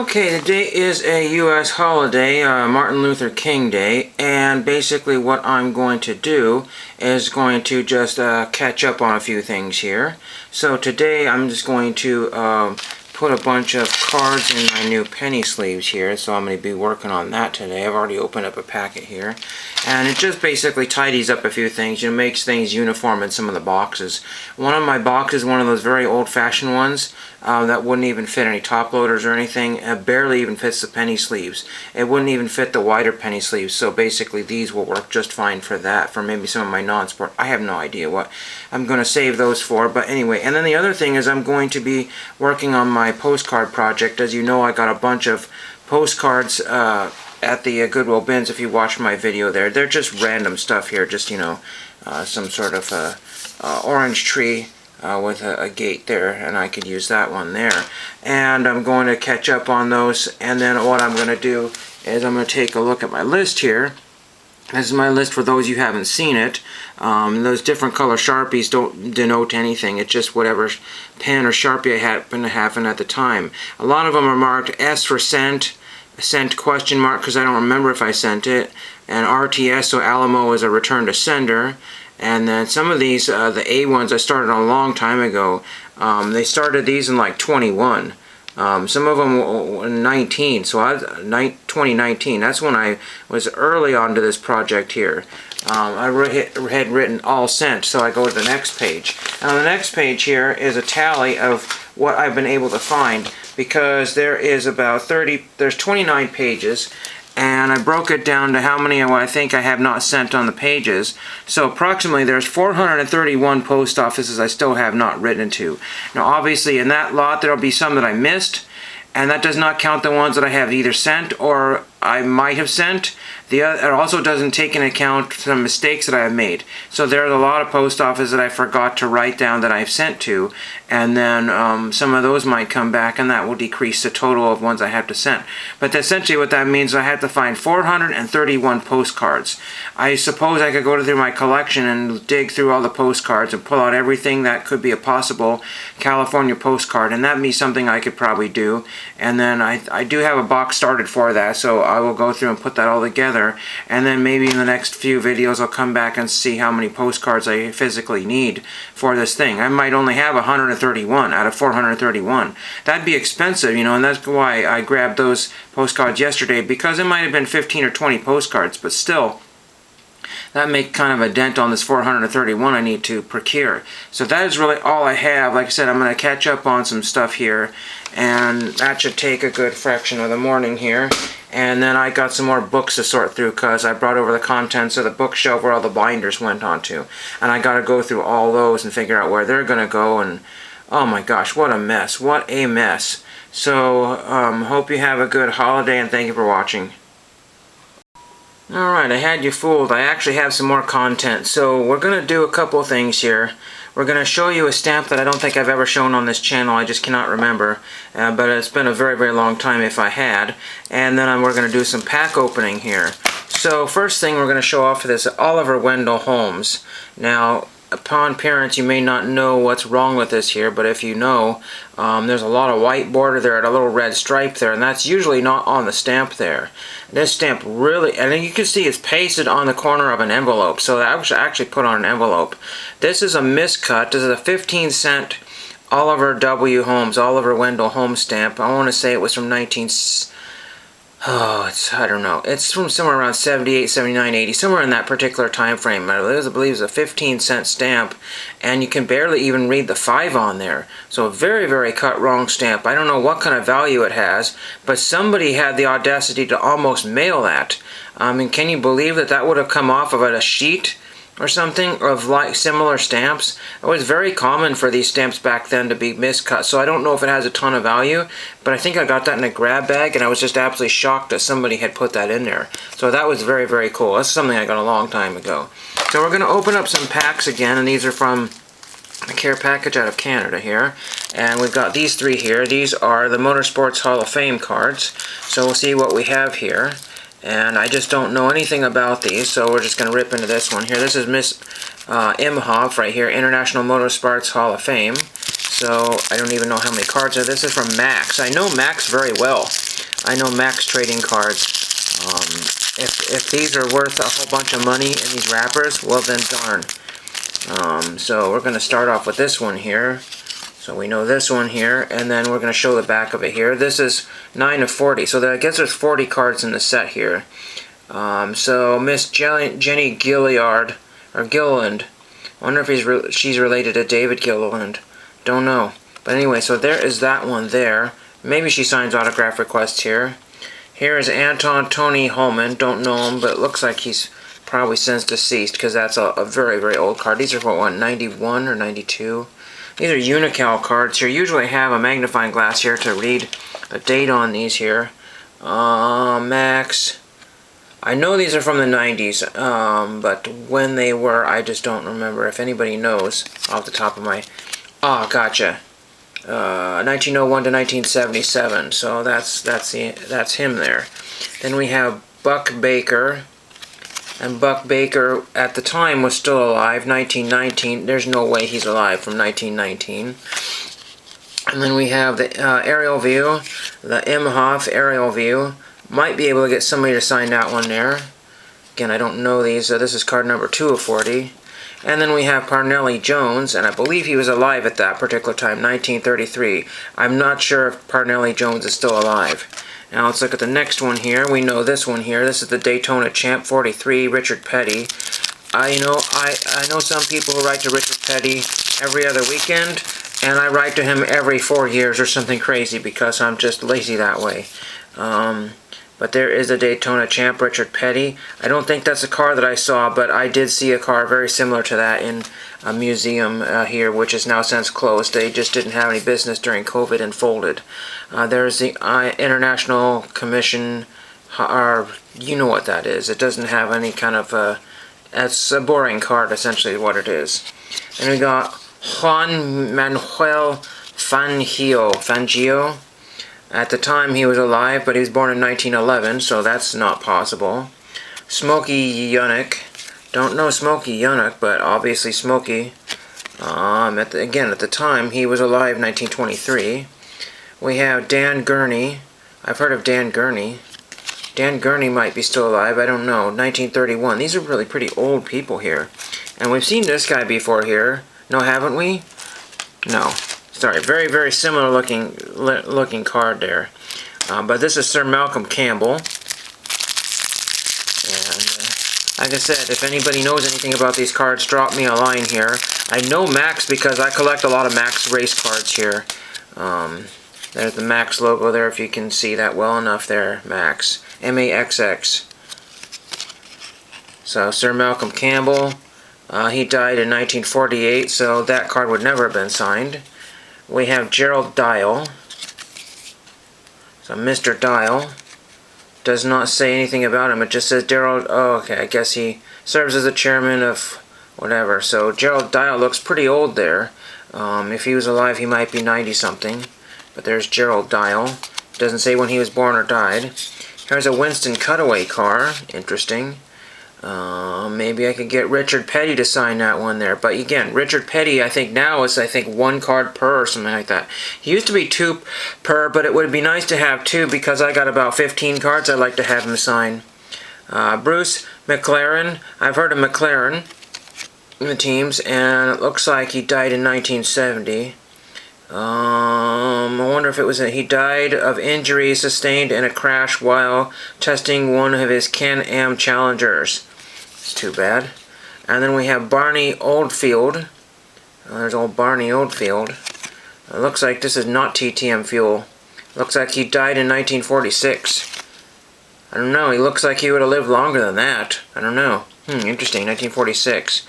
Okay, today is a U.S. holiday, Martin Luther King Day, and basically what I'm going to do is going to just catch up on a few things here. So today I'm just going to put a bunch of cards in my new penny sleeves here, so I'm going to be working on that today. I've already opened up a packet here, and it just basically tidies up a few things, makes things uniform in some of the boxes. One of my boxes, one of those very old-fashioned ones, that wouldn't even fit any top loaders or anything. It barely even fits the penny sleeves. It wouldn't even fit the wider penny sleeves, so basically these will work just fine for that, for maybe some of my non-sport. I have no idea what I'm going to save those for, but anyway. And then the other thing is I'm going to be working on my postcard project. As you know, I got a bunch of postcards at the Goodwill bins. If you watched my video there, they're just random stuff here, just some sort of orange tree with a gate there, and I could use that one there. And I'm going to catch up on those, and then what I'm going to do is I'm going to take a look at my list here. This is my list for those you haven't seen it. Those different color Sharpies don't denote anything. It's just whatever pen or Sharpie I happen to have at the time. A lot of them are marked S for sent, sent question mark because I don't remember if I sent it, and RTS, so Alamo is a return to sender. And then some of these, the A ones, I started a long time ago. They started these in like 21. Some of them were 19, so 2019. That's when I was early onto this project here. I had written all sent, so I go to the next page. And on the next page here is a tally of what I've been able to find, because there is about there's 29 pages. And I broke it down to how many I think I have not sent on the pages. So approximately there's 431 post offices I still have not written to. Now obviously in that lot there will be some that I missed, and that does not count the ones that I have either sent or I might have sent. It also doesn't take into account some mistakes that I have made. So there's a lot of post offices that I forgot to write down that I've sent to, and then some of those might come back, and that will decrease the total of ones I have to send. But essentially what that means is I have to find 431 postcards. I suppose I could go through my collection and dig through all the postcards and pull out everything that could be a possible California postcard, and that'd be something I could probably do. And then I do have a box started for that, so I will go through and put that all together, and then maybe in the next few videos I'll come back and see how many postcards I physically need for this thing. I might only have 131 out of 431. That'd be expensive, and that's why I grabbed those postcards yesterday, because it might have been 15 or 20 postcards, but still, that make kind of a dent on this 431 I need to procure. So that is really all I have. Like I said, I'm going to catch up on some stuff here, and that should take a good fraction of the morning here. And then I got some more books to sort through, because I brought over the contents of the bookshelf where all the binders went onto. And I got to go through all those and figure out where they're going to go. And oh my gosh, what a mess. What a mess. So, hope you have a good holiday, and thank you for watching. Alright, I had you fooled. I actually have some more content. So we're going to do a couple of things here. We're going to show you a stamp that I don't think I've ever shown on this channel. I just cannot remember. But it's been a very, very long time if I had. And then we're going to do some pack opening here. So first thing we're going to show off this Oliver Wendell Holmes. Now, upon appearance, you may not know what's wrong with this here, but if you know, there's a lot of white border there and a little red stripe there, and that's usually not on the stamp there. This stamp really, and you can see it's pasted on the corner of an envelope, so that was actually put on an envelope. This is a miscut. This is a 15-cent Oliver W. Holmes, Oliver Wendell Holmes stamp. I want to say it was from I don't know. It's from somewhere around 78, 79, 80, somewhere in that particular time frame. I believe it's a 15-cent stamp, and you can barely even read the 5 on there. So a very, very cut wrong stamp. I don't know what kind of value it has, but somebody had the audacity to almost mail that. I mean, can you believe that that would have come off of a sheet or something of like similar stamps? It was very common for these stamps back then to be miscut, so I don't know if it has a ton of value, but I think I got that in a grab bag, and I was just absolutely shocked that somebody had put that in there. So that was very, very cool. That's something I got a long time ago. So we're going to open up some packs again, and these are from the care package out of Canada here, and we've got these 3 here. These are the Motorsports Hall of Fame cards, so we'll see what we have here. And I just don't know anything about these, so we're just going to rip into this one here. This is Miss Imhoff right here, International Motorsports Hall of Fame. So I don't even know how many cards are. This is from Maxx. I know Maxx very well. I know Maxx trading cards. If these are worth a whole bunch of money in these wrappers, well then darn. So we're going to start off with this one here. So we know this one here, and then we're going to show the back of it here. This is 9 of 40, so I guess there's 40 cards in the set here. So Miss Jenny Gilliard, or Gilliland. I wonder if she's related to David Gilliland. Don't know. But anyway, so there is that one there. Maybe she signs autograph requests here. Here is Anton Tony Holman. Don't know him, but it looks like he's probably since deceased, because that's a very, very old card. These are for what, 91 or 92? These are Unical cards here. Usually have a magnifying glass here to read the date on these here. Maxx. I know these are from the 90s, but when they were, I just don't remember. If anybody knows off the top of my... Oh, gotcha. 1901 to 1977. So that's him there. Then we have Buck Baker. And Buck Baker at the time was still alive, 1919. There's no way he's alive from 1919. And then we have the aerial view, the Imhoff aerial view. Might be able to get somebody to sign that one there. Again, I don't know these. This is card number 2 of 40. And then we have Parnelli Jones, and I believe he was alive at that particular time, 1933. I'm not sure if Parnelli Jones is still alive. Now let's look at the next one here. We know this one here. This is the Daytona Champ 43, Richard Petty. I know some people who write to Richard Petty every other weekend, and I write to him every 4 years or something crazy because I'm just lazy that way. But there is a Daytona Champ Richard Petty. I don't think that's a car that I saw, but I did see a car very similar to that in a museum here, which is now since closed. They just didn't have any business during COVID and folded. There's the International Commission, or you know what that is. It doesn't have any kind of... it's a boring card, essentially, what it is. And we got Juan Manuel Fangio. At the time he was alive, but he was born in 1911, so that's not possible. Smokey Yunick. Don't know Smokey Yunick, but obviously Smokey. Again, at the time he was alive, 1923. We have Dan Gurney. I've heard of Dan Gurney. Dan Gurney might be still alive, I don't know. 1931. These are really pretty old people here. And we've seen this guy before here. No, haven't we? No. Sorry, very, very similar looking card there. But this is Sir Malcolm Campbell. And like I said, if anybody knows anything about these cards, drop me a line here. I know Maxx because I collect a lot of Maxx race cards here. There's the Maxx logo there, if you can see that well enough there. Maxx. M-A-X-X. So, Sir Malcolm Campbell. He died in 1948, so that card would never have been signed. We have Gerald Dial. So Mr. Dial does not say anything about him. It just says Gerald. Oh, okay. I guess he serves as the chairman of whatever. So Gerald Dial looks pretty old there. If he was alive, he might be 90-something. But there's Gerald Dial. Doesn't say when he was born or died. Here's a Winston Cutaway car. Interesting. Maybe I could get Richard Petty to sign that one there. But again, Richard Petty, I think now is, 1 card per or something like that. He used to be 2 per, but it would be nice to have 2 because I got about 15 cards I'd like to have him sign. Bruce McLaren. I've heard of McLaren in the teams, and it looks like he died in 1970. I wonder if it was he died of injuries sustained in a crash while testing one of his Can-Am Challengers. It's too bad. And then we have Barney Oldfield. There's old Barney Oldfield. It looks like this is not TTM fuel. Looks like he died in 1946. I don't know. He looks like he would have lived longer than that. I don't know. Interesting. 1946.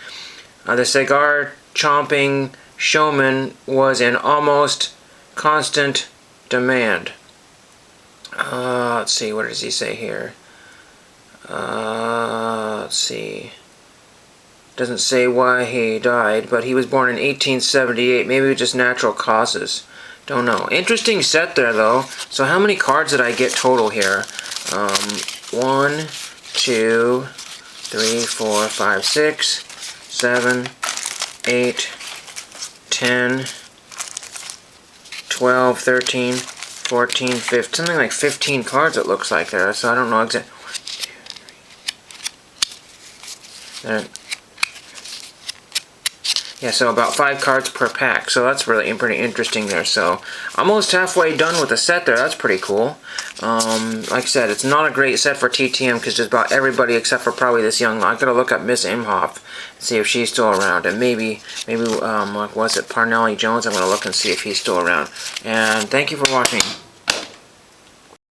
The cigar chomping showman was in almost constant demand. Let's see, what does he say here? Let's see. Doesn't say why he died, but he was born in 1878. Maybe it was just natural causes. Don't know. Interesting set there, though. So how many cards did I get total here? 1, 2, 3, 4, 5, 6, 7, 8, 10, 12, 13, 14, 15, something like 15 cards it looks like there, so I don't know exactly. Yeah, so about 5 cards per pack, so that's really pretty interesting there. So almost halfway done with the set there. That's pretty cool. Like I said, it's not a great set for TTM because just about everybody except for probably this young. I gotta look up Miss Imhoff and see if she's still around, and maybe what was it, Parnelli Jones? I'm gonna look and see if he's still around. And thank you for watching.